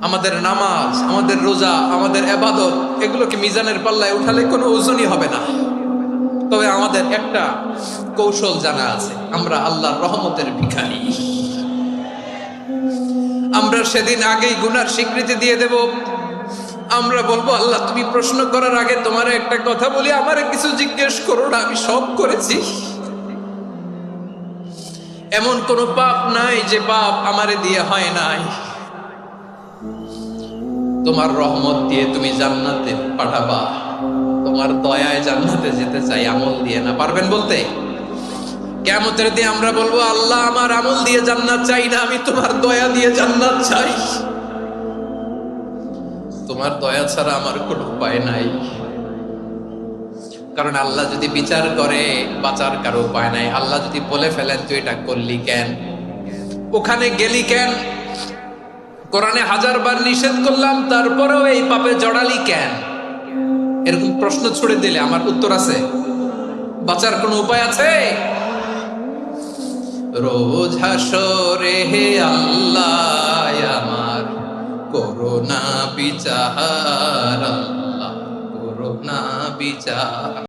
আমাদের নামাজ, আমাদের রোজা, আমাদের ইবাদত, এগুলোকে মিজানের পাল্লায় উঠালে কোনো ওজনই হবে না। তবে আমাদের একটা কৌশল জানা আছে, আমরা আল্লাহর রহমতের ভিখারি। আমরা সেদিন আগেই গুনার স্বীকৃতি দিয়ে দেব। আমরা বলবো, আল্লাহ তুমি প্রশ্ন করার আগে তোমার একটা কথা বলি, আমারে কিছু জিজ্ঞেস করো না, আমি সব করেছি। এমন কোন পাপ নাই যে পাপ আমারে দিয়ে হয় নাই। তোমার রহমত দিয়ে তুমি জান্নাতে পাঠাবা, তোমার দয়ায় জান্নাতে যেতে চাই, আমল দিয়ে না। পারবেন বলতে? কিয়ামতের দিন আমরা বলবো, আল্লাহ আমার আমল দিয়ে জান্নাত চাই না, আমি তোমার দয়া দিয়ে জান্নাত চাই। তোমার দয়া ছাড়া আমার কোনো উপায় নাই। কারণ আল্লাহ যদি বিচার করে, বাঁচার কারো উপায় নাই। আল্লাহ যদি বলে ফেলেন তুই এটা করলি কেন, ওখানে গেলি কেন, কোরআনে 1000 বার নিষেধ করলাম তারপরেও এই পাপে জড়ালি কেন, এরকম প্রশ্ন ছুড়ে দিলে আমার উত্তর আছে? বাঁচার কোনো উপায় আছে? রোজ হাসরে হে আল্লাহ আমার করোনা বিচার, আল্লাহ করোনা বিচার।